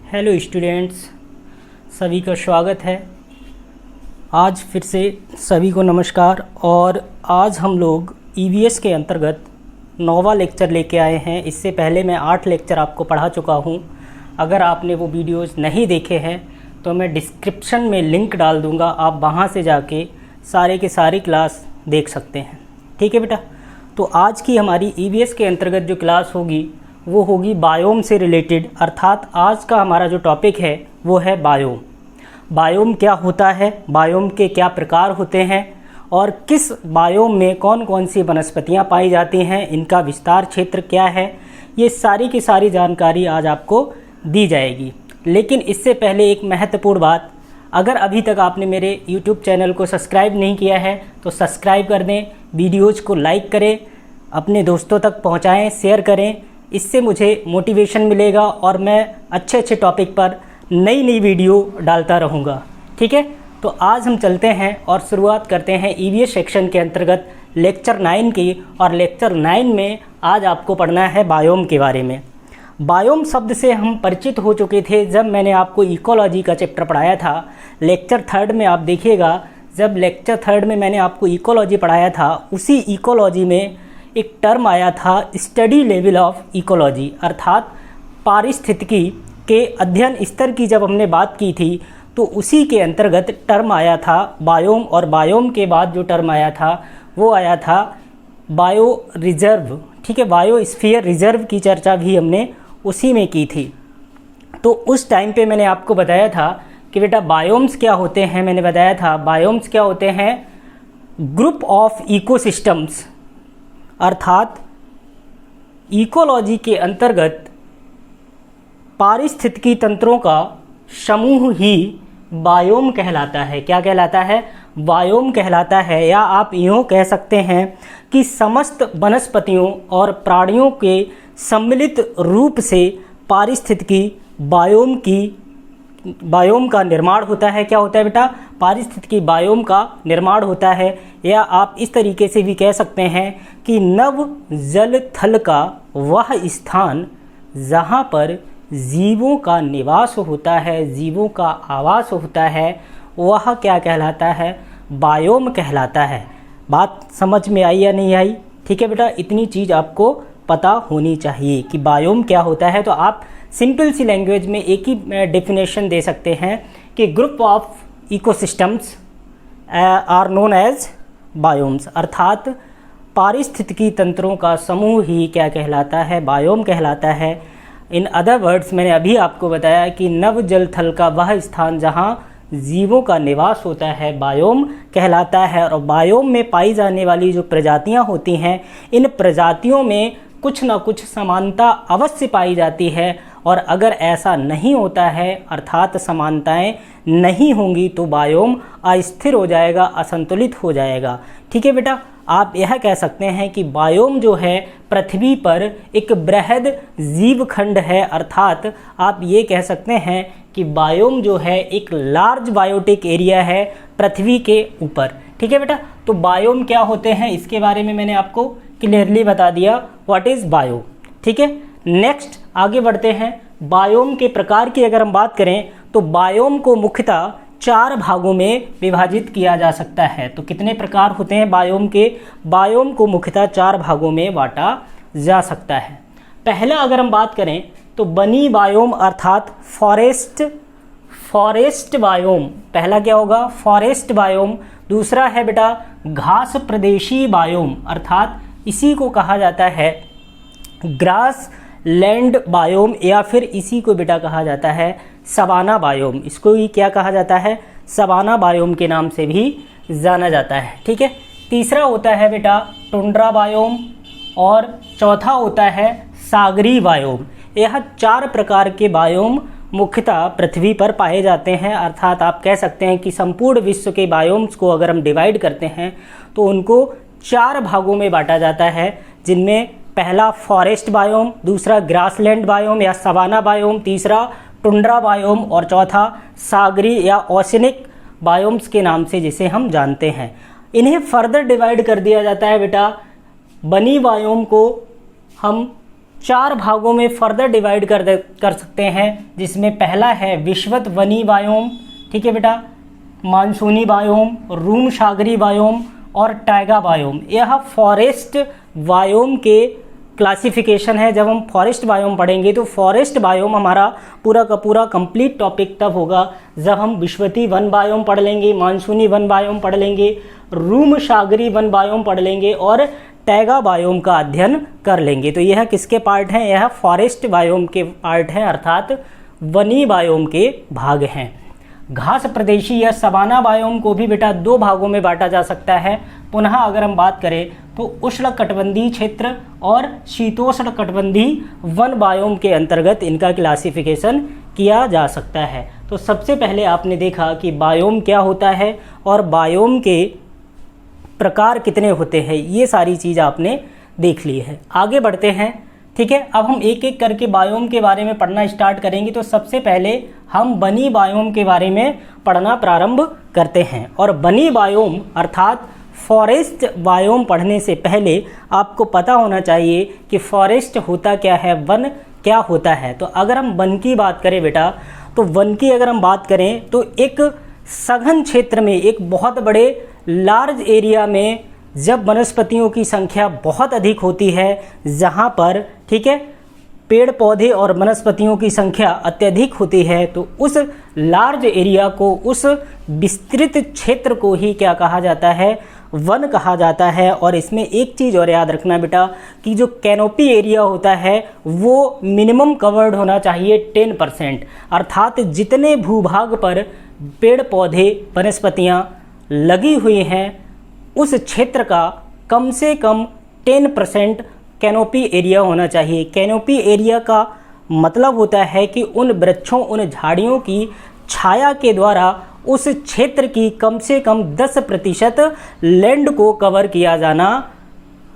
Hello students, सभी का स्वागत है। आज फिर से सभी को नमस्कार। और आज हम लोग ईवीएस के अंतर्गत 9वां लेक्चर लेके आए हैं। इससे पहले मैं 8 लेक्चर आपको पढ़ा चुका हूं। अगर आपने वो वीडियोस नहीं देखे हैं तो मैं डिस्क्रिप्शन में लिंक डाल दूंगा, आप वहां से जाके सारे के सारी क्लास देख सकते हैं। ठीक है बेटा। तो आज की हमारी ईवीएस के अंतर्गत जो क्लास होगी वो होगी बायोम से रिलेटेड, अर्थात आज का हमारा जो टॉपिक है वो है बायोम। बायोम क्या होता है, बायोम के क्या प्रकार होते हैं और किस बायोम में कौन कौन सी वनस्पतियां पाई जाती हैं, इनका विस्तार क्षेत्र क्या है, ये सारी की सारी जानकारी आज आपको दी जाएगी। लेकिन इससे पहले एक महत्वपूर्ण बात, अगर अभी तक आपने मेरे YouTube चैनल को सब्सक्राइब नहीं किया है तो सब्सक्राइब कर दें, वीडियोज़ को लाइक करें, अपने दोस्तों तक पहुँचाएँ, शेयर करें। इससे मुझे मोटिवेशन मिलेगा और मैं अच्छे अच्छे टॉपिक पर नई नई वीडियो डालता रहूँगा। ठीक है। तो आज हम चलते हैं और शुरुआत करते हैं ईवीएस सेक्शन के अंतर्गत लेक्चर 9 की। और लेक्चर 9 में आज आपको पढ़ना है बायोम के बारे में। बायोम शब्द से हम परिचित हो चुके थे जब मैंने आपको इकोलॉजी का चैप्टर पढ़ाया था। लेक्चर 3 में आप देखिएगा, जब लेक्चर 3 में मैंने आपको इकोलॉजी पढ़ाया था, उसी इकोलॉजी में एक टर्म आया था स्टडी लेवल ऑफ इकोलॉजी, अर्थात पारिस्थितिकी के अध्ययन स्तर की जब हमने बात की थी तो उसी के अंतर्गत टर्म आया था बायोम। और बायोम के बाद जो टर्म आया था वो आया था बायो रिजर्व। ठीक है, बायोस्फीयर रिजर्व की चर्चा भी हमने उसी में की थी। तो उस टाइम पे मैंने आपको बताया था कि बेटा बायोम्स क्या होते हैं। मैंने बताया था बायोम्स क्या होते हैं, ग्रुप ऑफ इकोसिस्टम्स, अर्थात इकोलॉजी के अंतर्गत पारिस्थितिकी तंत्रों का समूह ही बायोम कहलाता है। क्या कहलाता है? बायोम कहलाता है। या आप यूँ कह सकते हैं कि समस्त वनस्पतियों और प्राणियों के सम्मिलित रूप से पारिस्थितिकी बायोम का निर्माण होता है। क्या होता है बेटा? पारिस्थितिकी बायोम का निर्माण होता है। या आप इस तरीके से भी कह सकते हैं कि नव जल थल का वह स्थान जहाँ पर जीवों का निवास होता है, जीवों का आवास होता है, वह क्या कहलाता है? बायोम कहलाता है। बात समझ में आई या नहीं आई? ठीक है बेटा, इतनी चीज़ आपको पता होनी चाहिए कि बायोम क्या होता है। तो आप सिंपल सी लैंग्वेज में एक ही डेफिनेशन दे सकते हैं कि group of ecosystems are known as biomes, अर्थात पारिस्थितिकी तंत्रों का समूह ही क्या कहलाता है? बायोम कहलाता है। इन अदर वर्ड्स, मैंने अभी आपको बताया कि नव जल थल का वह स्थान जहाँ जीवों का निवास होता है बायोम कहलाता है। और बायोम में पाई जाने वाली जो प्रजातियाँ होती हैं, इन प्रजातियों में कुछ ना कुछ समानता अवश्य पाई जाती है। और अगर ऐसा नहीं होता है, अर्थात समानताएं नहीं होंगी, तो बायोम अस्थिर हो जाएगा, असंतुलित हो जाएगा। ठीक है बेटा, आप यह कह सकते हैं कि बायोम जो है पृथ्वी पर एक बृहद जीवखंड है, अर्थात आप ये कह सकते हैं कि बायोम जो है एक लार्ज बायोटिक एरिया है पृथ्वी के ऊपर। ठीक है बेटा, तो बायोम क्या होते हैं इसके बारे में मैंने आपको क्लियरली बता दिया, व्हाट इज बायो। ठीक है, नेक्स्ट आगे बढ़ते हैं। बायोम के प्रकार की अगर हम बात करें तो बायोम को मुख्यतः 4 भागों में विभाजित किया जा सकता है। तो कितने प्रकार होते हैं बायोम के? बायोम को मुख्यतः 4 भागों में बांटा जा सकता है। पहला अगर हम बात करें तो बनी बायोम, अर्थात फॉरेस्ट बायोम। पहला क्या होगा? Forest biome. दूसरा है बेटा घास प्रदेशी बायोम, अर्थात इसी को कहा जाता है ग्रास लैंड बायोम, या फिर इसी को बेटा कहा जाता है सवाना बायोम। इसको ही क्या कहा जाता है? सवाना बायोम के नाम से भी जाना जाता है। ठीक है, तीसरा होता है बेटा टुंड्रा बायोम और चौथा होता है सागरी बायोम। यह 4 प्रकार के बायोम मुख्यतः पृथ्वी पर पाए जाते हैं। अर्थात आप कह सकते हैं कि संपूर्ण विश्व के बायोम्स को अगर हम डिवाइड करते हैं तो उनको 4 भागों में बांटा जाता है, जिनमें पहला फॉरेस्ट बायोम, दूसरा ग्रासलैंड बायोम या सवाना बायोम, तीसरा टुंड्रा बायोम और चौथा सागरी या ओशनिक बायोम्स के नाम से जिसे हम जानते हैं। इन्हें फर्दर डिवाइड कर दिया जाता है बेटा। बनी बायोम को हम 4 भागों में फर्दर डिवाइड कर सकते हैं, जिसमें पहला है विषुवत वनी बायोम, ठीक है बेटा, मानसूनी बायोम, रूम सागरी बायोम और टाइगा बायोम। यह फॉरेस्ट बायोम के क्लासिफिकेशन है। जब हम फॉरेस्ट बायोम पढ़ेंगे तो फॉरेस्ट बायोम हमारा पूरा का पूरा कंप्लीट टॉपिक तब होगा जब हम विषुवती वन बायोम पढ़ लेंगे, मानसूनी वन बायोम पढ़ लेंगे, रूम सागरी वन बायोम पढ़ लेंगे और टैगा बायोम का अध्ययन कर लेंगे। तो यह किसके पार्ट हैं? यह फॉरेस्ट बायोम के पार्ट हैं, अर्थात वनी बायोम के भाग हैं। घास प्रदेशी या सवाना बायोम को भी बेटा 2 भागों में बांटा जा सकता है। पुनः अगर हम बात करें तो उष्णकटिबंधीय क्षेत्र और शीतोष्ण कटिबंधीय वन बायोम के अंतर्गत इनका क्लासिफिकेशन किया जा सकता है। तो सबसे पहले आपने देखा कि बायोम क्या होता है और बायोम के प्रकार कितने होते हैं, ये सारी चीज़ आपने देख ली है। आगे बढ़ते हैं, ठीक है। अब हम एक एक करके बायोम के बारे में पढ़ना स्टार्ट करेंगे। तो सबसे पहले हम बनी बायोम के बारे में पढ़ना प्रारंभ करते हैं। और बनी बायोम अर्थात फॉरेस्ट बायोम पढ़ने से पहले आपको पता होना चाहिए कि फॉरेस्ट होता क्या है, वन क्या होता है। तो अगर हम वन की बात करें बेटा, तो वन की अगर हम बात करें तो एक सघन क्षेत्र में, एक बहुत बड़े लार्ज एरिया में जब वनस्पतियों की संख्या बहुत अधिक होती है, जहाँ पर, ठीक है, पेड़ पौधे और वनस्पतियों की संख्या अत्यधिक होती है, तो उस लार्ज एरिया को, उस विस्तृत क्षेत्र को ही क्या कहा जाता है? वन कहा जाता है। और इसमें एक चीज़ और याद रखना बेटा कि जो कैनोपी एरिया होता है वो मिनिमम कवर्ड होना चाहिए 10%, अर्थात जितने भूभाग पर पेड़ पौधे वनस्पतियाँ लगी हुई हैं उस क्षेत्र का कम से कम 10% कैनोपी एरिया होना चाहिए। कैनोपी एरिया का मतलब होता है कि उन वृक्षों, उन झाड़ियों की छाया के द्वारा उस क्षेत्र की कम से कम 10% लैंड को कवर किया जाना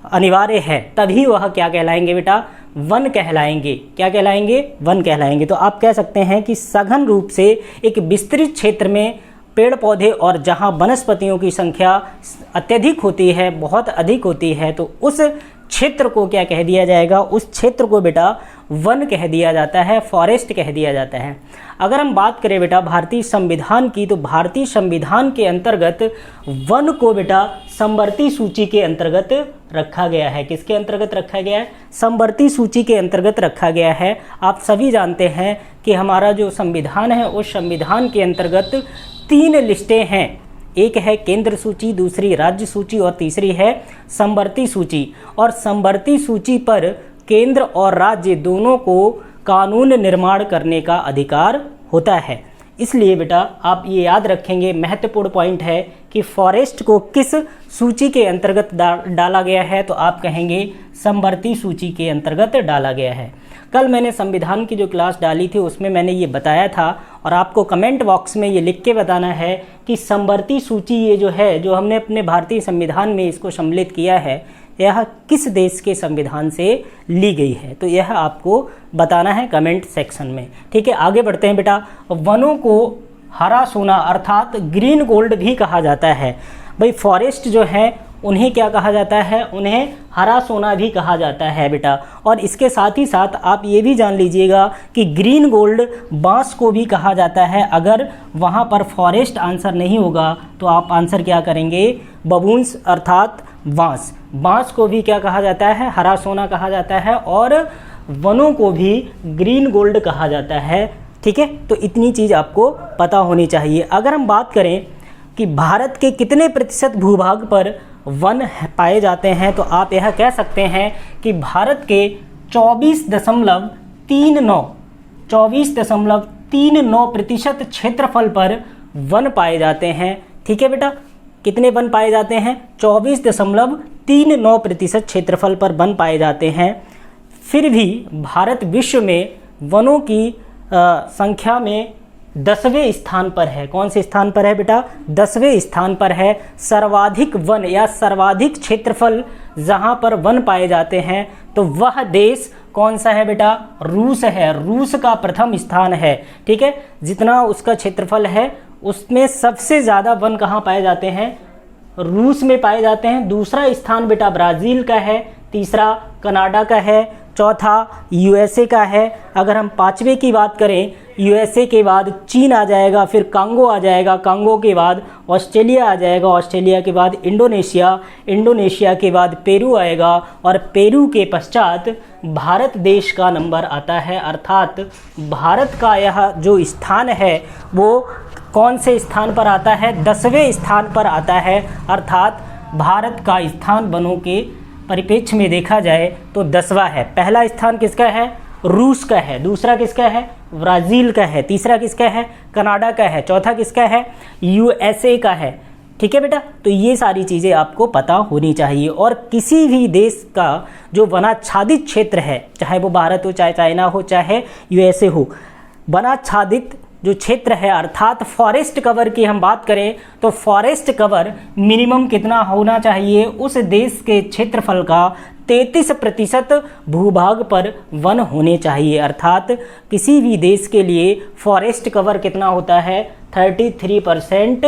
अनिवार्य है, तभी वह क्या कहलाएंगे बेटा? वन कहलाएंगे। क्या कहलाएंगे? वन कहलाएंगे। तो आप कह सकते हैं कि सघन रूप से एक विस्तृत क्षेत्र में पेड़ पौधे और जहां वनस्पतियों की संख्या अत्यधिक होती है, बहुत अधिक होती है, तो उस क्षेत्र को क्या कह दिया जाएगा? उस क्षेत्र को बेटा वन कह दिया जाता है, फॉरेस्ट कह दिया जाता है। अगर हम बात करें बेटा भारतीय संविधान की, तो भारतीय संविधान के अंतर्गत वन को बेटा समवर्ती सूची के अंतर्गत रखा गया है। किसके अंतर्गत रखा गया है? समवर्ती सूची के अंतर्गत रखा गया है। आप सभी जानते हैं कि हमारा जो संविधान है उस संविधान के अंतर्गत 3 लिस्टें हैं। एक है केंद्र सूची, दूसरी राज्य सूची और तीसरी है समवर्ती सूची। और समवर्ती सूची पर केंद्र और राज्य दोनों को कानून निर्माण करने का अधिकार होता है। इसलिए बेटा आप ये याद रखेंगे, महत्वपूर्ण पॉइंट है कि फॉरेस्ट को किस सूची के अंतर्गत डाला गया है, तो आप कहेंगे समवर्ती सूची के अंतर्गत डाला गया है। कल मैंने संविधान की जो क्लास डाली थी उसमें मैंने ये बताया था और आपको कमेंट बॉक्स में ये लिख के बताना है कि समवर्ती सूची ये जो है, जो हमने अपने भारतीय संविधान में इसको सम्मिलित किया है, यह किस देश के संविधान से ली गई है। तो यह आपको बताना है कमेंट सेक्शन में, ठीक है। आगे बढ़ते हैं बेटा। वनों को हरा सोना अर्थात ग्रीन गोल्ड भी कहा जाता है। भाई फॉरेस्ट जो है उन्हें क्या कहा जाता है? उन्हें हरा सोना भी कहा जाता है बेटा। और इसके साथ ही साथ आप ये भी जान लीजिएगा कि ग्रीन गोल्ड बांस को भी कहा जाता है। अगर वहाँ पर फॉरेस्ट आंसर नहीं होगा तो आप आंसर क्या करेंगे? बबून्स अर्थात बांस। बांस को भी क्या कहा जाता है? हरा सोना कहा जाता है। और वनों को भी ग्रीन गोल्ड कहा जाता है, ठीक है। तो इतनी चीज़ आपको पता होनी चाहिए। अगर हम बात करें कि भारत के कितने प्रतिशत भूभाग पर वन पाए जाते हैं, तो आप यह कह सकते हैं कि भारत के 24.39% क्षेत्रफल पर वन पाए जाते हैं, ठीक है बेटा। कितने वन पाए जाते हैं? 24.39% क्षेत्रफल पर वन पाए जाते हैं। फिर भी भारत विश्व में वनों की संख्या में 10वें स्थान पर है। कौन से स्थान पर है बेटा? 10वें स्थान पर है। सर्वाधिक वन या सर्वाधिक क्षेत्रफल जहां पर वन पाए जाते हैं, तो वह देश कौन सा है बेटा? रूस है। रूस का प्रथम स्थान है, ठीक है। जितना उसका क्षेत्रफल है उसमें सबसे ज़्यादा वन कहाँ पाए जाते हैं? रूस में पाए जाते हैं। दूसरा स्थान बेटा ब्राज़ील का है, तीसरा कनाडा का है, चौथा यूएसए का है। अगर हम पाँचवें की बात करें, यूएसए के बाद चीन आ जाएगा, फिर कांगो आ जाएगा, कांगो के बाद ऑस्ट्रेलिया आ जाएगा, ऑस्ट्रेलिया के बाद इंडोनेशिया, इंडोनेशिया के बाद पेरू आएगा, और पेरू के पश्चात भारत देश का नंबर आता है। अर्थात भारत का यह जो स्थान है वो कौन से स्थान पर आता है? 10वें स्थान पर आता है। अर्थात भारत का स्थान वनों के परिप्रेक्ष्य में देखा जाए तो 10वां है। पहला स्थान किसका है? रूस का है। दूसरा किसका है? ब्राज़ील का है। तीसरा किसका है? कनाडा का है। चौथा किसका है? यूएसए का है। ठीक है बेटा, तो ये सारी चीज़ें आपको पता होनी चाहिए। और किसी भी देश का जो वनाच्छादित क्षेत्र है, चाहे वो भारत हो, चाहे चाइना हो, चाहे यूएसए हो, वनाच्छादित जो क्षेत्र है अर्थात फॉरेस्ट कवर की हम बात करें तो फॉरेस्ट कवर मिनिमम कितना होना चाहिए? उस देश के क्षेत्रफल का 33% भूभाग पर वन होने चाहिए। अर्थात किसी भी देश के लिए फॉरेस्ट कवर कितना होता है? 33%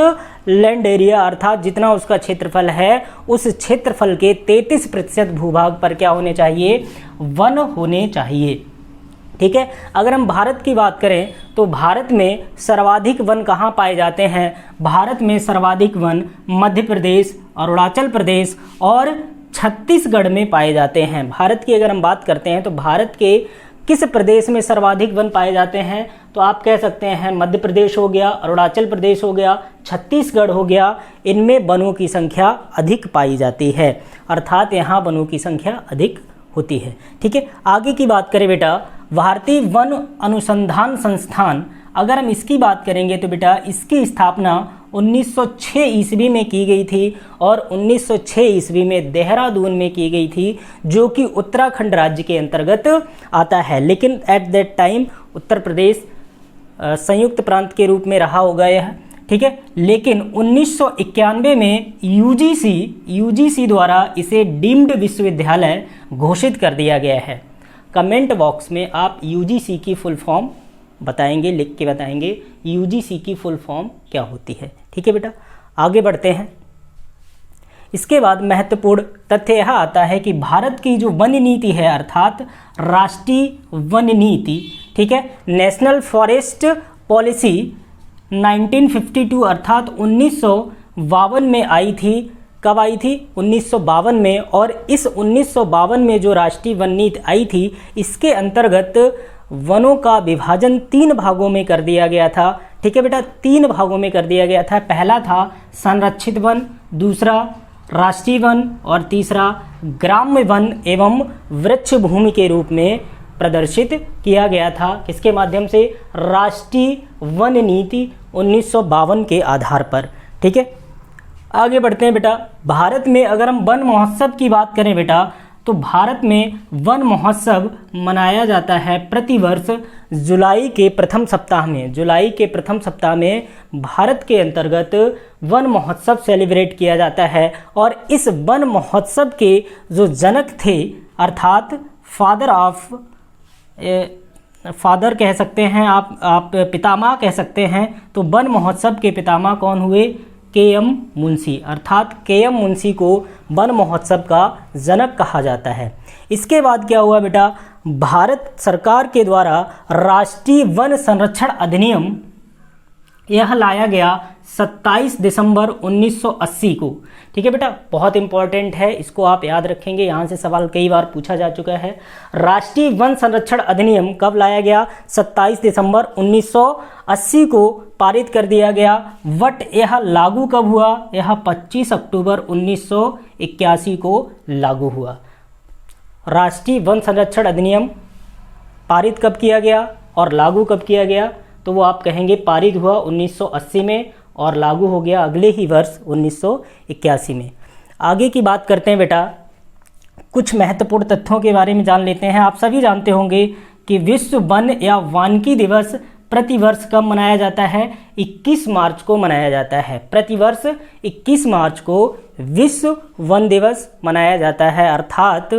लैंड एरिया, अर्थात जितना उसका क्षेत्रफल है उस क्षेत्रफल के 33% भूभाग पर क्या होने चाहिए? वन होने चाहिए। ठीक है, अगर हम भारत की बात करें तो भारत में सर्वाधिक वन कहाँ पाए जाते हैं? भारत में सर्वाधिक वन मध्य प्रदेश, अरुणाचल प्रदेश और छत्तीसगढ़ में पाए जाते हैं। भारत की अगर हम बात करते हैं तो भारत के किस प्रदेश में सर्वाधिक वन पाए जाते हैं? तो आप कह सकते हैं मध्य प्रदेश हो गया, अरुणाचल प्रदेश हो गया, छत्तीसगढ़ हो गया, इनमें वनों की संख्या अधिक पाई जाती है। अर्थात यहाँ वनों की संख्या अधिक होती है। ठीक है, आगे की बात करें बेटा, भारतीय वन अनुसंधान संस्थान, अगर हम इसकी बात करेंगे तो बेटा इसकी स्थापना 1906 ईस्वी में की गई थी और 1906 ईस्वी में देहरादून में की गई थी, जो कि उत्तराखंड राज्य के अंतर्गत आता है। लेकिन at that time Uttar Pradesh संयुक्त प्रांत के रूप में रहा होगा यह। ठीक है, लेकिन 1991 में यूजीसी द्वारा इसे डीम्ड विश्वविद्यालय घोषित कर दिया गया है। कमेंट बॉक्स में आप यूजीसी की फुल फॉर्म बताएंगे, लिख के बताएंगे यूजीसी की फुल फॉर्म क्या होती है। ठीक है बेटा, आगे बढ़ते हैं। इसके बाद महत्वपूर्ण तथ्य यह आता है कि भारत की जो वन नीति है अर्थात राष्ट्रीय वन नीति, ठीक है, नेशनल फॉरेस्ट पॉलिसी 1952 अर्थात 1952 में आई थी। कब आई थी? 1952 में। और इस 1952 में जो राष्ट्रीय वन नीति आई थी इसके अंतर्गत वनों का विभाजन 3 भागों में कर दिया गया था। ठीक है बेटा, 3 भागों में कर दिया गया था। पहला था संरक्षित वन, दूसरा राष्ट्रीय वन और तीसरा ग्राम्य वन एवं वृक्ष भूमि के रूप में प्रदर्शित किया गया था। किसके माध्यम से? राष्ट्रीय वन नीति 1952 के आधार पर। ठीक है, आगे बढ़ते हैं बेटा। भारत में अगर हम वन महोत्सव की बात करें बेटा तो भारत में वन महोत्सव मनाया जाता है प्रतिवर्ष जुलाई के प्रथम सप्ताह में। जुलाई के प्रथम सप्ताह में भारत के अंतर्गत वन महोत्सव सेलिब्रेट किया जाता है। और इस वन महोत्सव के जो जनक थे अर्थात फादर कह सकते हैं आप पितामह कह सकते हैं, तो वन महोत्सव के पितामह कौन हुए? के.एम. मुंशी। अर्थात के.एम. मुंशी को वन महोत्सव का जनक कहा जाता है। इसके बाद क्या हुआ बेटा? भारत सरकार के द्वारा राष्ट्रीय वन संरक्षण अधिनियम यह लाया गया 27 दिसंबर 1980 को। ठीक है बेटा, बहुत इंपॉर्टेंट है, इसको आप याद रखेंगे, यहाँ से सवाल कई बार पूछा जा चुका है। राष्ट्रीय वन संरक्षण अधिनियम कब लाया गया? 27 दिसंबर 1980 को पारित कर दिया गया। बट यह लागू कब हुआ? यह 25 अक्टूबर 1981 को लागू हुआ। राष्ट्रीय वन संरक्षण अधिनियम पारित कब किया गया और लागू कब किया गया? तो वो आप कहेंगे पारित हुआ 1980 में और लागू हो गया अगले ही वर्ष 1981 में। आगे की बात करते हैं बेटा, कुछ महत्वपूर्ण तथ्यों के बारे में जान लेते हैं। आप सभी जानते होंगे कि विश्व वन या वानिकी दिवस प्रतिवर्ष कब मनाया जाता है? 21 मार्च को मनाया जाता है। प्रतिवर्ष 21 मार्च को विश्व वन दिवस मनाया जाता है, अर्थात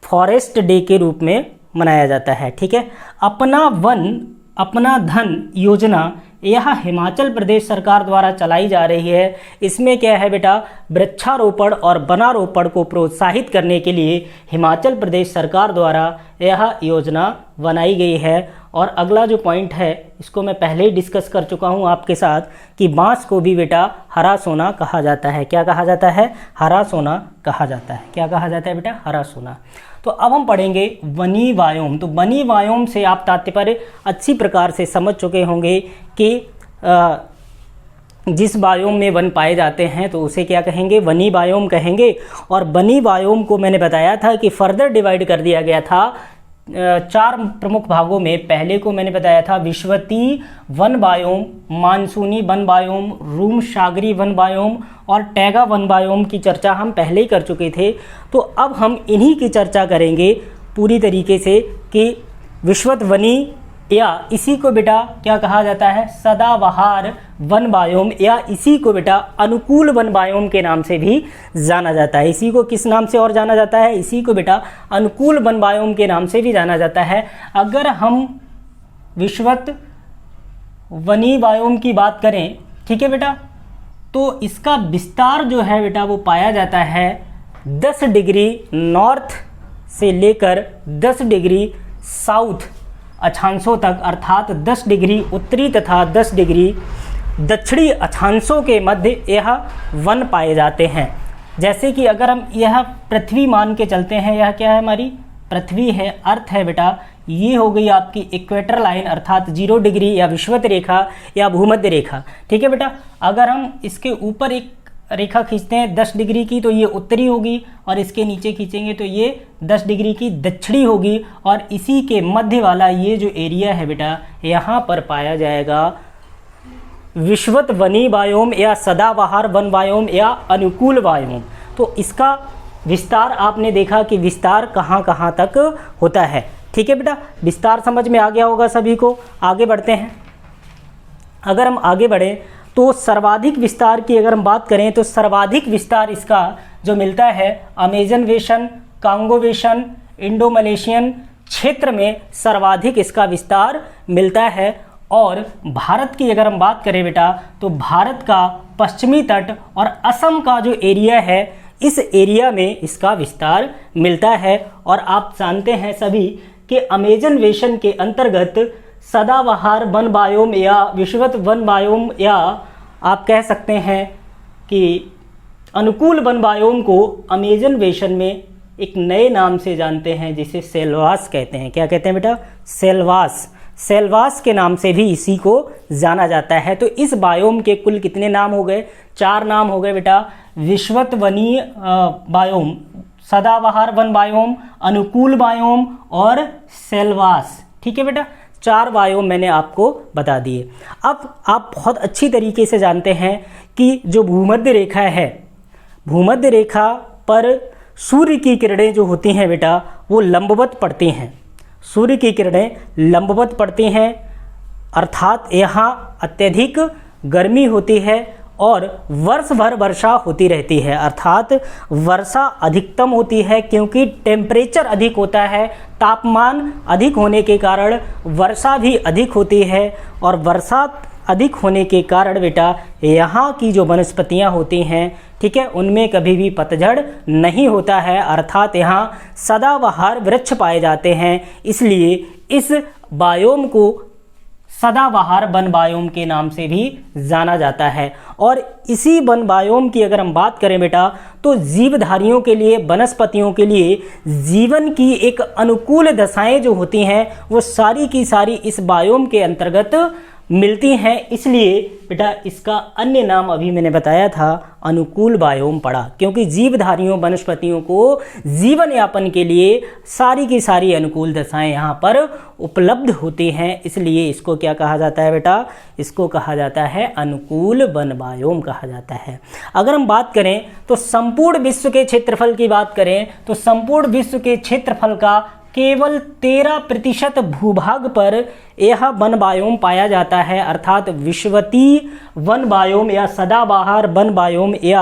फॉरेस्ट डे के रूप में मनाया जाता है। ठीक है, अपना वन अपना धन योजना यह हिमाचल प्रदेश सरकार द्वारा चलाई जा रही है। इसमें क्या है बेटा, वृक्षारोपण और वनारोपण को प्रोत्साहित करने के लिए हिमाचल प्रदेश सरकार द्वारा यह योजना बनाई गई है। और अगला जो पॉइंट है इसको मैं पहले ही डिस्कस कर चुका हूँ आपके साथ कि बांस को भी बेटा हरा सोना कहा जाता है। क्या कहा जाता है? हरा सोना कहा जाता है। क्या कहा जाता है बेटा? हरा सोना। तो अब हम पढ़ेंगे वनी वायोम। तो वनी वायोम से आप तात्पर्य अच्छी प्रकार से समझ चुके होंगे कि जिस बायोम में वन पाए जाते हैं तो उसे क्या कहेंगे? वनी बायोम कहेंगे। और वनी बायोम को मैंने बताया था कि फर्दर डिवाइड कर दिया गया था 4 प्रमुख भागों में। पहले को मैंने बताया था विश्वतीय वन बायोम, मानसूनी वन बायोम, रूम सागरी वन बायोम और टैगा वन बायोम की चर्चा हम पहले ही कर चुके थे। तो अब हम इन्हीं की चर्चा करेंगे पूरी तरीके से कि विश्वत वनी या इसी को बेटा क्या कहा जाता है? सदाबहार वन बायोम या इसी को बेटा अनुकूल वन बायोम के नाम से भी जाना जाता है। इसी को किस नाम से और जाना जाता है? इसी को बेटा अनुकूल वन बायोम के नाम से भी जाना जाता है। अगर हम विश्वत वनी बायोम की बात करें, ठीक है बेटा, तो इसका विस्तार जो है बेटा वो पाया जाता है 10 डिग्री नॉर्थ से लेकर 10 डिग्री साउथ अक्षांशों तक, अर्थात 10 डिग्री उत्तरी तथा 10 डिग्री दक्षिणी अक्षांशों के मध्य यह वन पाए जाते हैं। जैसे कि अगर हम यह पृथ्वी मान के चलते हैं, यह क्या है? हमारी पृथ्वी है, अर्थ है बेटा। ये हो गई आपकी इक्वेटर लाइन अर्थात 0 डिग्री या विषुवत रेखा या भूमध्य रेखा। ठीक है बेटा। अगर हम इसके ऊपर एक रेखा खींचते हैं 10 डिग्री की तो ये उत्तरी होगी, और इसके नीचे खींचेंगे तो ये 10 डिग्री की दक्षिणी होगी। और इसी के मध्य वाला ये जो एरिया है बेटा, यहाँ पर पाया जाएगा विश्वत वनी बायोम या सदाबहार वन बायोम या अनुकूल बायोम। तो इसका विस्तार आपने देखा कि विस्तार कहाँ कहाँ तक होता है। ठीक है बेटा, विस्तार समझ में आ गया होगा सभी को। आगे बढ़ते हैं। अगर हम आगे बढ़ें तो सर्वाधिक विस्तार की अगर हम बात करें तो सर्वाधिक विस्तार इसका जो मिलता है अमेजन बेसन, कांगो बेसन, इंडो मलेशियन क्षेत्र में सर्वाधिक इसका विस्तार मिलता है। और भारत की अगर हम बात करें बेटा तो भारत का पश्चिमी तट और असम का जो एरिया है इस एरिया में इसका विस्तार मिलता है। और आप जानते हैं सभी कि अमेजन बेसन के अंतर्गत सदाबहार वन बायोम या विषुवत वन बायोम या आप कह सकते हैं कि अनुकूल वन बायोम को अमेजन बेसन में एक नए नाम से जानते हैं जिसे सेल्वास कहते हैं। क्या कहते हैं बेटा? सेल्वास। सेल्वास के नाम से भी इसी को जाना जाता है। तो इस बायोम के कुल कितने नाम हो गए? 4 नाम हो गए बेटा। विषुवत वनी बायोम, सदाबहार वन बायोम, अनुकूल बायोम और सेल्वास। ठीक है बेटा, 4 बायोम मैंने आपको बता दिए। अब आप बहुत अच्छी तरीके से जानते हैं कि जो भूमध्य रेखा है, भूमध्य रेखा पर सूर्य की किरणें जो होती हैं बेटा वो लंबवत पड़ती हैं। सूर्य की किरणें लंबवत पड़ती हैं अर्थात यहाँ अत्यधिक गर्मी होती है और वर्ष भर वर्षा होती रहती है, अर्थात वर्षा अधिकतम होती है क्योंकि टेम्परेचर अधिक होता है, तापमान अधिक होने के कारण वर्षा भी अधिक होती है। और वर्षा अधिक होने के कारण बेटा यहाँ की जो वनस्पतियाँ होती हैं, ठीक है, उनमें कभी भी पतझड़ नहीं होता है, अर्थात यहाँ सदाबहार वृक्ष पाए जाते हैं। इसलिए इस बायोम को सदाबहार वन बायोम के नाम से भी जाना जाता है। और इसी वन बायोम की अगर हम बात करें बेटा तो जीवधारियों के लिए, वनस्पतियों के लिए जीवन की एक अनुकूल दशाएं जो होती हैं वो सारी की सारी इस बायोम के अंतर्गत मिलती हैं। इसलिए बेटा इसका अन्य नाम अभी मैंने बताया था अनुकूल बायोम पड़ा, क्योंकि जीवधारियों वनस्पतियों को जीवन यापन के लिए सारी की सारी अनुकूल दशाएं यहाँ पर उपलब्ध होती हैं। इसलिए इसको क्या कहा जाता है बेटा? इसको कहा जाता है अनुकूल वन बायोम कहा जाता है। अगर हम बात करें तो संपूर्ण विश्व के क्षेत्रफल की बात करें तो संपूर्ण विश्व के क्षेत्रफल का केवल 13% भूभाग पर यह वन बायोम पाया जाता है, अर्थात विषुवतीय वन बायोम या सदाबहार वन बायोम या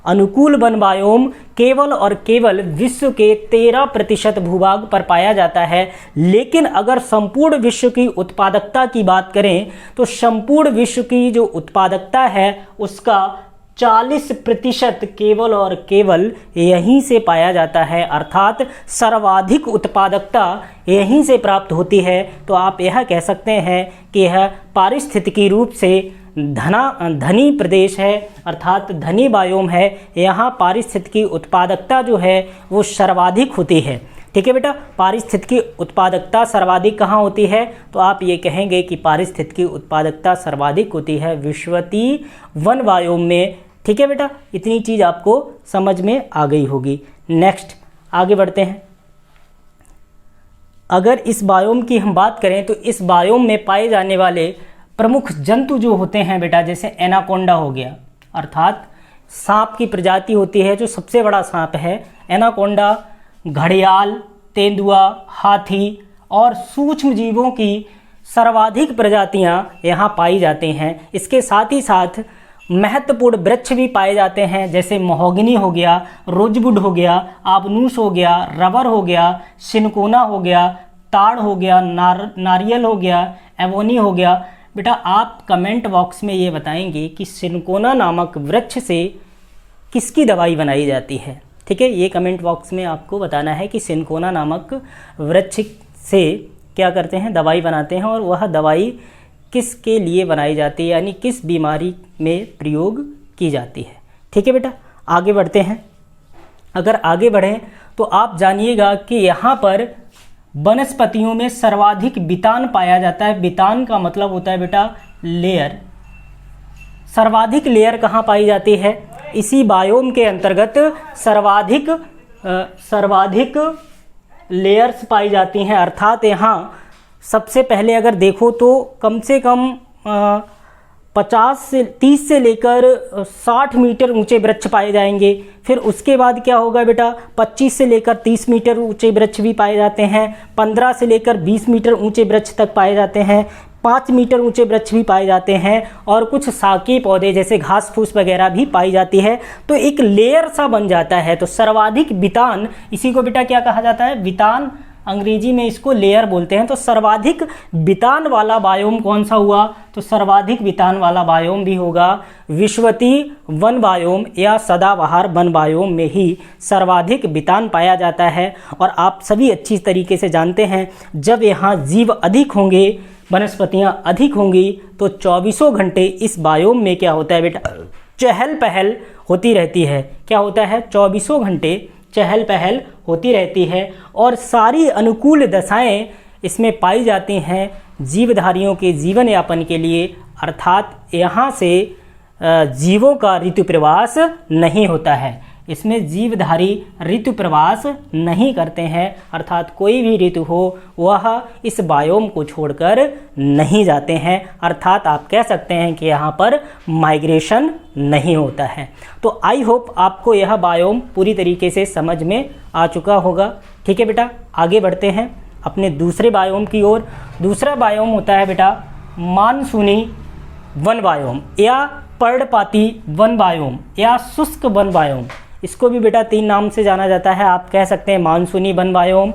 अनुकूल वन बायोम केवल और केवल विश्व के 13% भूभाग पर पाया जाता है। लेकिन अगर संपूर्ण विश्व की उत्पादकता की बात करें तो संपूर्ण विश्व की जो उत्पादकता है उसका 40% केवल और केवल यहीं से पाया जाता है, अर्थात सर्वाधिक उत्पादकता यहीं से प्राप्त होती है। तो आप यह कह सकते हैं कि यह पारिस्थितिकी रूप से धनी प्रदेश है, अर्थात धनी बायोम है। यहाँ पारिस्थितिकी उत्पादकता जो है वो सर्वाधिक होती है। ठीक है बेटा, पारिस्थितिकी उत्पादकता सर्वाधिक कहाँ होती है? तो आप ये कहेंगे कि पारिस्थितिकी उत्पादकता सर्वाधिक होती है विषुवतीय वन बायोम में। ठीक है बेटा, इतनी चीज़ आपको समझ में आ गई होगी। नेक्स्ट आगे बढ़ते हैं। अगर इस बायोम की हम बात करें तो इस बायोम में पाए जाने वाले प्रमुख जंतु जो होते हैं बेटा, जैसे एनाकोंडा हो गया, अर्थात सांप की प्रजाति होती है जो सबसे बड़ा सांप है एनाकोंडा, घड़ियाल, तेंदुआ, हाथी और सूक्ष्म जीवों की सर्वाधिक प्रजातियां यहाँ पाई जाती हैं। इसके साथ ही साथ महत्वपूर्ण वृक्ष भी पाए जाते हैं, जैसे महोगनी हो गया, रोजवुड हो गया, आबनूस हो गया, रबर हो गया, सिनकोना हो गया, ताड़ हो गया, नारियल हो गया, एवोनी हो गया। बेटा आप कमेंट बॉक्स में ये बताएंगे कि सिनकोना नामक वृक्ष से किसकी दवाई बनाई जाती है। ठीक है, ये कमेंट बॉक्स में आपको बताना है कि सिनकोना नामक वृक्ष से क्या करते हैं, दवाई बनाते हैं, और वह दवाई किसके लिए बनाई जाती है, यानी किस बीमारी में प्रयोग की जाती है। ठीक है बेटा, आगे बढ़ते हैं। अगर आगे बढ़ें तो आप जानिएगा कि यहाँ पर वनस्पतियों में सर्वाधिक बितान पाया जाता है। बितान का मतलब होता है बेटा लेयर। सर्वाधिक लेयर कहाँ पाई जाती है? इसी बायोम के अंतर्गत सर्वाधिक लेयर्स पाई जाती हैं, अर्थात यहाँ सबसे पहले अगर देखो तो कम से कम 30 से लेकर 60 मीटर ऊंचे वृक्ष पाए जाएंगे। फिर उसके बाद क्या होगा बेटा, 25 से लेकर 30 मीटर ऊंचे वृक्ष भी पाए जाते हैं, 15 से लेकर 20 मीटर ऊंचे वृक्ष तक पाए जाते हैं, 5 मीटर ऊंचे वृक्ष भी पाए जाते हैं, और कुछ शाकीय पौधे जैसे घास फूस वगैरह भी पाई जाती है। तो एक लेयर सा बन जाता है। तो सर्वाधिक बितान, इसी को बेटा क्या कहा जाता है? बितान, अंग्रेजी में इसको लेयर बोलते हैं। तो सर्वाधिक बितान वाला बायोम कौन सा हुआ? तो सर्वाधिक बितान वाला बायोम भी होगा विषुवतीय वन बायोम या सदाबहार वन बायोम में ही सर्वाधिक बितान पाया जाता है। और आप सभी अच्छी तरीके से जानते हैं जब यहाँ जीव अधिक होंगे, वनस्पतियाँ अधिक होंगी, तो 24 घंटे इस बायोम में क्या होता है बेटा, चहल पहल होती रहती है। क्या होता है? 24 घंटे चहल पहल होती रहती है और सारी अनुकूल दशाएं इसमें पाई जाती हैं जीवधारियों के जीवन यापन के लिए, अर्थात यहाँ से जीवों का ऋतु प्रवास नहीं होता है। इसमें जीवधारी ऋतु प्रवास नहीं करते हैं, अर्थात कोई भी ऋतु हो वह इस बायोम को छोड़कर नहीं जाते हैं, अर्थात आप कह सकते हैं कि यहाँ पर माइग्रेशन नहीं होता है। तो आई होप आपको यह बायोम पूरी तरीके से समझ में आ चुका होगा। ठीक है बेटा, आगे बढ़ते हैं अपने दूसरे बायोम की ओर। दूसरा बायोम होता है बेटा मानसूनी वन बायोम या पर्णपाती वन बायोम या शुष्क वन बायोम। इसको भी बेटा 3 नाम से जाना जाता है। आप कह सकते हैं मानसूनी वन बायोम,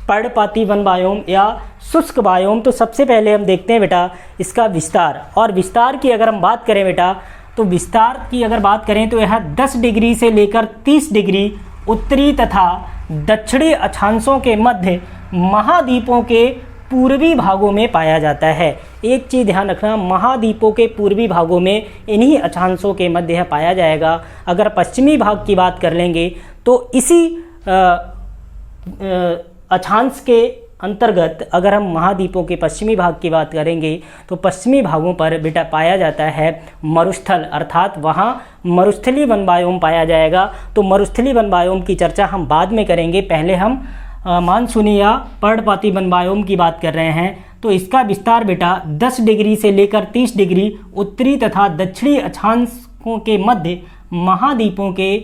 पर्णपाती वन बायोम या शुष्क बायोम। तो सबसे पहले हम देखते हैं बेटा इसका विस्तार। और विस्तार की अगर हम बात करें बेटा, तो विस्तार की अगर बात करें तो यह 10 डिग्री से लेकर 30 डिग्री उत्तरी तथा दक्षिणी अक्षांशों के मध्य महाद्वीपों के पूर्वी भागों में पाया जाता है। एक चीज़ ध्यान रखना, महाद्वीपों के पूर्वी भागों में इन्हीं अक्षांशों के मध्य पाया जाएगा। अगर पश्चिमी भाग की बात कर लेंगे तो इसी अक्षांश के अंतर्गत अगर हम महाद्वीपों के पश्चिमी भाग की बात करेंगे तो पश्चिमी भागों पर बेटा पाया जाता है मरुस्थल, अर्थात वहाँ मरुस्थलीय वन बायोम पाया जाएगा। तो मरुस्थलीय वन बायोम की चर्चा हम बाद में करेंगे, पहले हम मानसूनी या पर्णपाती वन बायोम की बात कर रहे हैं। तो इसका विस्तार बेटा 10 डिग्री से लेकर 30 डिग्री उत्तरी तथा दक्षिणी अक्षांशों के मध्य महाद्वीपों के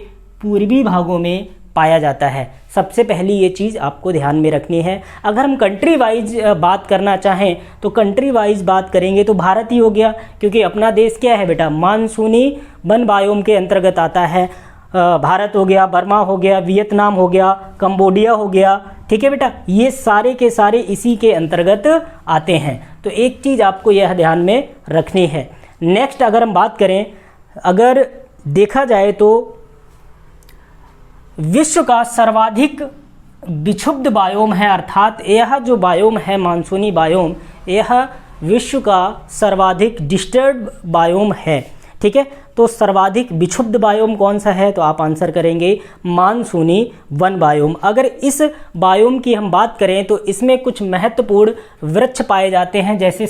पूर्वी भागों में पाया जाता है। सबसे पहली ये चीज़ आपको ध्यान में रखनी है। अगर हम कंट्री वाइज बात करना चाहें तो कंट्री वाइज बात करेंगे तो भारत ही हो गया, क्योंकि अपना देश क्या है बेटा मानसूनी वन बायोम के अंतर्गत आता है। भारत हो गया, बर्मा हो गया, वियतनाम हो गया, कंबोडिया हो गया, ठीक है बेटा, ये सारे के सारे इसी के अंतर्गत आते हैं। तो एक चीज़ आपको यह ध्यान में रखनी है। नेक्स्ट अगर हम बात करें, अगर देखा जाए तो विश्व का सर्वाधिक विक्षुब्ध बायोम है, अर्थात यह जो बायोम है मानसूनी बायोम, यह विश्व का सर्वाधिक डिस्टर्ब बायोम है, ठीक है। तो सर्वाधिक विक्षुब्ध बायोम कौन सा है, तो आप आंसर करेंगे मानसूनी वन बायोम। अगर इस बायोम की हम बात करें तो इसमें कुछ महत्वपूर्ण वृक्ष पाए जाते हैं, जैसे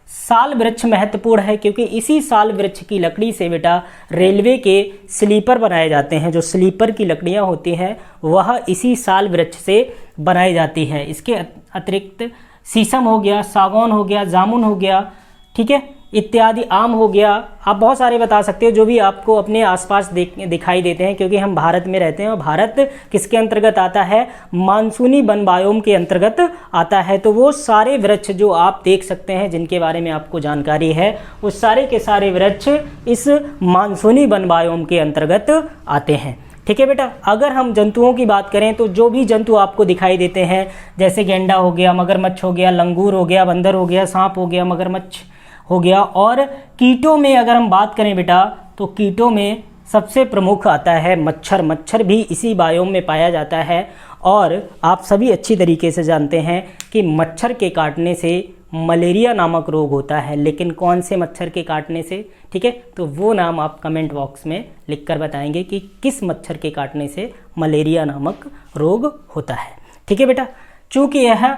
साल वृक्ष महत्वपूर्ण है, क्योंकि इसी साल वृक्ष की लकड़ी से बेटा रेलवे के स्लीपर बनाए जाते हैं। जो स्लीपर की लकड़ियां होती हैं वह इसी साल वृक्ष से बनाई जाती है। इसके अतिरिक्त शीशम हो गया, सागौन हो गया, जामुन हो गया, ठीक है, इत्यादि, आम हो गया, आप बहुत सारे बता सकते हो जो भी आपको अपने आसपास दिखाई देते हैं, क्योंकि हम भारत में रहते हैं और भारत किसके अंतर्गत आता है, मानसूनी वन बायोम के अंतर्गत आता है। तो वो सारे वृक्ष जो आप देख सकते हैं जिनके बारे में आपको जानकारी है, वो सारे के सारे वृक्ष इस मानसूनी वन बायोम के अंतर्गत आते हैं, ठीक है बेटा। अगर हम जंतुओं की बात करें तो जो भी जंतु आपको दिखाई देते हैं, जैसे गेंडा हो गया, मगरमच्छ हो गया, लंगूर हो गया, बंदर हो गया, सांप हो गया, मगरमच्छ हो गया, और कीटों में अगर हम बात करें बेटा तो कीटों में सबसे प्रमुख आता है मच्छर। मच्छर भी इसी बायोम में पाया जाता है, और आप सभी अच्छी तरीके से जानते हैं कि मच्छर के काटने से मलेरिया नामक रोग होता है, लेकिन कौन से मच्छर के काटने से, ठीक है, तो वो नाम आप कमेंट बॉक्स में लिखकर बताएंगे कि किस मच्छर के काटने से मलेरिया नामक रोग होता है, ठीक है बेटा। चूँकि यह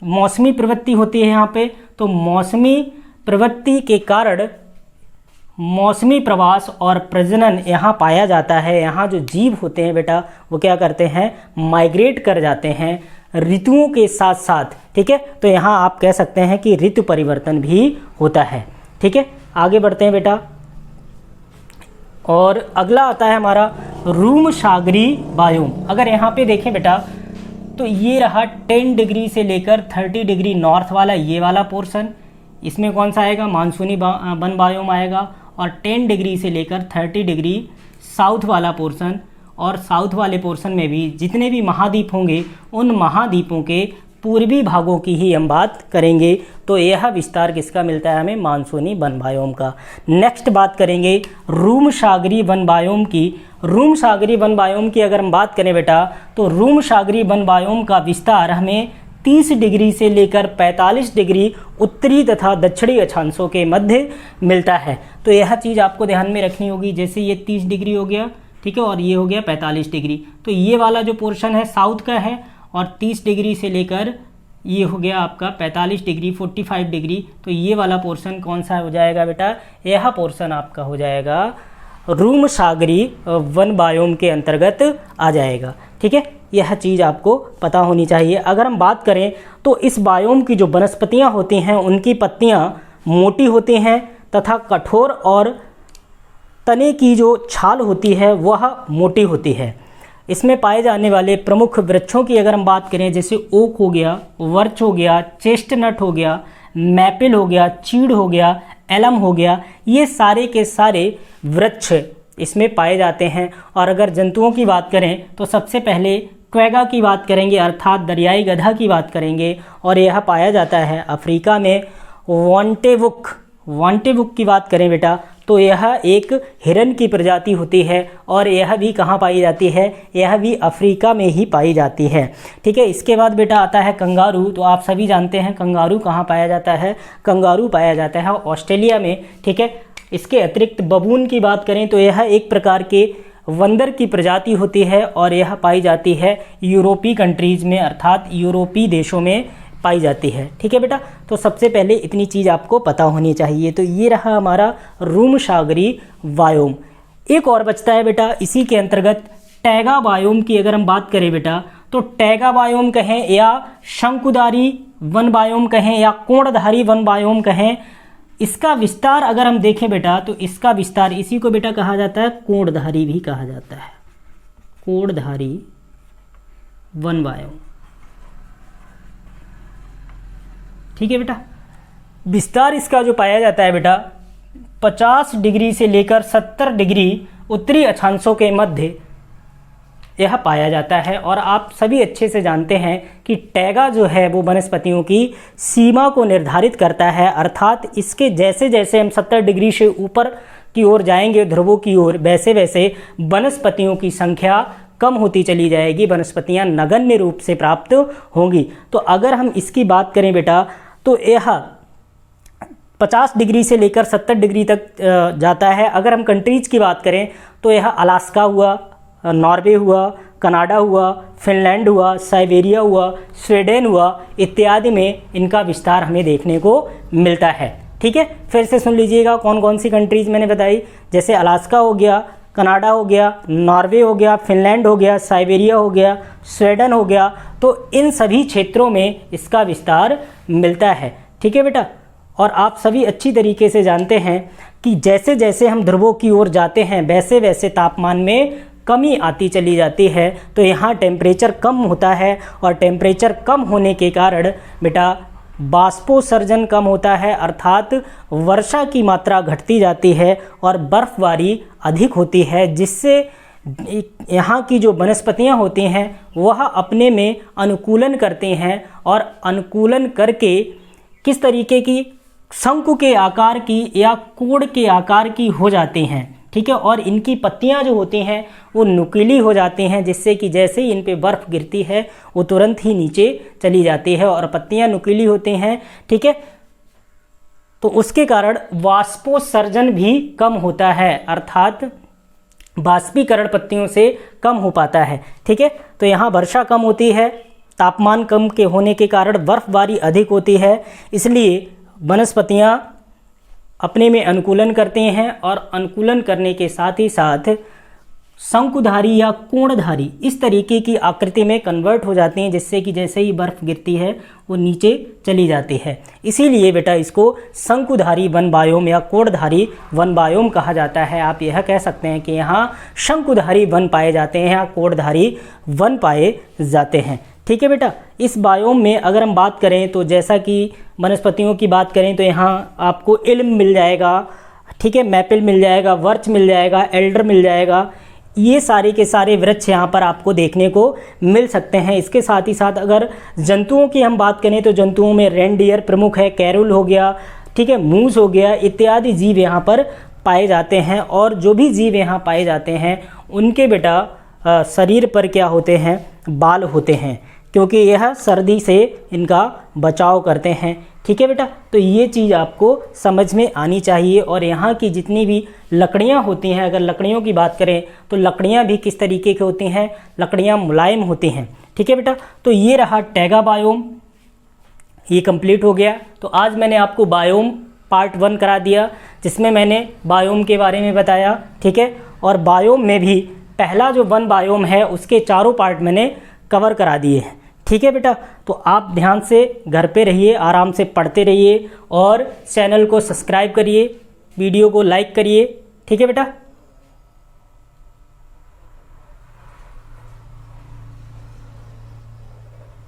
मौसमी प्रवृत्ति होती है यहाँ पे, तो मौसमी प्रवृत्ति के कारण मौसमी प्रवास और प्रजनन यहाँ पाया जाता है। यहाँ जो जीव होते हैं बेटा वो क्या करते हैं, माइग्रेट कर जाते हैं ऋतुओं के साथ साथ, ठीक है। तो यहाँ आप कह सकते हैं कि ऋतु परिवर्तन भी होता है, ठीक है। आगे बढ़ते हैं बेटा, और अगला आता है हमारा रूम सागरी बायोम। अगर यहाँ पे देखें बेटा तो ये रहा 10 डिग्री से लेकर 30 डिग्री नॉर्थ वाला ये वाला पोर्शन, इसमें कौन सा आएगा, मानसूनी वन बायोम आएगा। और 10 डिग्री से लेकर 30 डिग्री साउथ वाला पोर्शन, और साउथ वाले पोर्शन में भी जितने भी महाद्वीप होंगे उन महाद्वीपों के पूर्वी भागों की ही हम बात करेंगे। तो यह विस्तार किसका मिलता है हमें, मानसूनी वन बायोम का। नेक्स्ट बात करेंगे रूम सागरी वन बायोम की। रूम सागरी वन बायोम की अगर हम बात करें बेटा तो रूम सागरी वन बायोम का विस्तार हमें 30 डिग्री से लेकर 45 डिग्री उत्तरी तथा दक्षिणी अक्षांशों के मध्य मिलता है। तो यह चीज़ आपको ध्यान में रखनी होगी, जैसे ये 30 डिग्री हो गया, ठीक है, और ये हो गया 45 डिग्री। तो ये वाला जो पोर्शन है साउथ का है, और 30 डिग्री से लेकर ये हो गया आपका 45 डिग्री 45 डिग्री। तो ये वाला पोर्शन कौन सा हो जाएगा बेटा, यह पोर्शन आपका हो जाएगा रूम सागरी वन बायोम के अंतर्गत आ जाएगा, ठीक है। यह चीज़ आपको पता होनी चाहिए। अगर हम बात करें तो इस बायोम की जो वनस्पतियाँ होती हैं उनकी पत्तियाँ मोटी होती हैं तथा कठोर, और तने की जो छाल होती है वह मोटी होती है। इसमें पाए जाने वाले प्रमुख वृक्षों की अगर हम बात करें, जैसे ओक हो गया, वर्च हो गया, चेस्टनट हो गया, मैपल हो गया, चीड़ हो गया, एलम हो गया, ये सारे के सारे वृक्ष इसमें पाए जाते हैं। और अगर जंतुओं की बात करें तो सबसे पहले क्वेगा की बात करेंगे, अर्थात दरियाई गधा की बात करेंगे, और यह पाया जाता है अफ्रीका में। वांटेबुक की बात करें बेटा तो यह एक हिरन की प्रजाति होती है, और यह भी कहाँ पाई जाती है, यह भी अफ्रीका में ही पाई जाती है, ठीक है। इसके बाद बेटा आता है कंगारू। तो आप सभी जानते हैं कंगारू कहाँ पाया जाता है, कंगारू पाया जाता है ऑस्ट्रेलिया में, ठीक है। इसके अतिरिक्त बबून की बात करें तो यह एक प्रकार के बंदर की प्रजाति होती है, और यह पाई जाती है यूरोपीय कंट्रीज़ में, अर्थात यूरोपीय देशों में पाई जाती है, ठीक है बेटा। तो सबसे पहले इतनी चीज़ आपको पता होनी चाहिए। तो ये रहा हमारा रूम सागरी बायोम। एक और बचता है बेटा इसी के अंतर्गत टैगा बायोम की। अगर हम बात करें बेटा तो टैगा बायोम कहें या शंकुधारी वन बायोम कहें या कोणधारी वन बायोम कहें, इसका विस्तार अगर हम देखें बेटा तो इसका विस्तार, इसी को बेटा कहा जाता है कोणधारी भी कहा जाता है, कोणधारी वन बायोम, ठीक है बेटा। विस्तार इसका जो पाया जाता है बेटा 50 डिग्री से लेकर 70 डिग्री उत्तरी अक्षांशों के मध्य यह पाया जाता है। और आप सभी अच्छे से जानते हैं कि टैगा जो है वो वनस्पतियों की सीमा को निर्धारित करता है, अर्थात इसके जैसे जैसे हम 70 डिग्री से ऊपर की ओर जाएंगे ध्रुवों की ओर, वैसे वैसे वनस्पतियों की संख्या कम होती चली जाएगी, वनस्पतियां नगण्य रूप से प्राप्त होंगी। तो अगर हम इसकी बात करें बेटा, तो यह 50 डिग्री से लेकर 70 डिग्री तक जाता है। अगर हम कंट्रीज की बात करें तो यह अलास्का हुआ, नॉर्वे हुआ, कनाडा हुआ, फिनलैंड हुआ, साइबेरिया हुआ, स्वीडन हुआ इत्यादि में इनका विस्तार हमें देखने को मिलता है। ठीक है, फिर से सुन लीजिएगा कौन कौन सी कंट्रीज़ मैंने बताई, जैसे अलास्का हो गया, कनाडा हो गया, नॉर्वे हो गया, फिनलैंड हो गया, साइबेरिया हो गया, स्वीडन हो गया। तो इन सभी क्षेत्रों में इसका विस्तार मिलता है। ठीक है बेटा, और आप सभी अच्छी तरीके से जानते हैं कि जैसे जैसे हम ध्रुवों की ओर जाते हैं वैसे वैसे तापमान में कमी आती चली जाती है। तो यहाँ टेम्परेचर कम होता है और टेम्परेचर कम होने के कारण बेटा बाष्पोत्सर्जन कम होता है, अर्थात वर्षा की मात्रा घटती जाती है और बर्फबारी अधिक होती है, जिससे यहाँ की जो वनस्पतियाँ होती हैं वह अपने में अनुकूलन करते हैं और अनुकूलन करके किस तरीके की शंकु के आकार की या कोड़ के आकार की हो जाती हैं। ठीक है, और इनकी पत्तियां जो होती हैं वो नुकीली हो जाती हैं, जिससे कि जैसे ही इन पे बर्फ़ गिरती है वो तुरंत ही नीचे चली जाती है और पत्तियां नुकीली होती हैं। ठीक है, तो उसके कारण वाष्पोत्सर्जन भी कम होता है, अर्थात बाष्पीकरण पत्तियों से कम हो पाता है। ठीक है, तो यहाँ वर्षा कम होती है, तापमान कम के होने के कारण बर्फबारी अधिक होती है, इसलिए वनस्पतियाँ अपने में अनुकूलन करते हैं और अनुकूलन करने के साथ ही साथ शंकुधारी या कोणधारी इस तरीके की आकृति में कन्वर्ट हो जाती हैं, जिससे कि जैसे ही बर्फ़ गिरती है वो नीचे चली जाती है। इसीलिए बेटा इसको शंकुधारी वन बायोम या कोणधारी वन बायोम कहा जाता है। आप यह कह सकते हैं कि यहाँ शंकुधारी वन पाए जाते हैं या कोणधारी वन पाए जाते हैं। ठीक है बेटा, इस बायोम में अगर हम बात करें तो जैसा कि वनस्पतियों की बात करें तो यहाँ आपको इल्म मिल जाएगा, ठीक है, मैपल मिल जाएगा, वर्च मिल जाएगा, एल्डर मिल जाएगा, ये सारे के सारे वृक्ष यहाँ पर आपको देखने को मिल सकते हैं। इसके साथ ही साथ अगर जंतुओं की हम बात करें तो जंतुओं में रेनडियर प्रमुख है, कैरुल हो गया, ठीक है, मूस हो गया, इत्यादि जीव यहाँ पर पाए जाते हैं। और जो भी जीव यहाँ पाए जाते हैं उनके बेटा शरीर पर क्या होते हैं, बाल होते हैं, क्योंकि यह सर्दी से इनका बचाव करते हैं। ठीक है बेटा, तो ये चीज़ आपको समझ में आनी चाहिए। और यहाँ की जितनी भी लकड़ियाँ होती हैं, अगर लकड़ियों की बात करें तो लकड़ियाँ भी किस तरीके की होती हैं, लकड़ियाँ मुलायम होती हैं। ठीक है बेटा, तो ये रहा टैगा बायोम, ये कंप्लीट हो गया। तो आज मैंने आपको बायोम पार्ट 1 करा दिया, जिसमें मैंने बायोम के बारे में बताया। ठीक है, और बायोम में भी पहला जो वन बायोम है उसके चारों पार्ट मैंने कवर करा दिए हैं। ठीक है बेटा, तो आप ध्यान से घर पे रहिए, आराम से पढ़ते रहिए और चैनल को सब्सक्राइब करिए, वीडियो को लाइक करिए। ठीक है बेटा।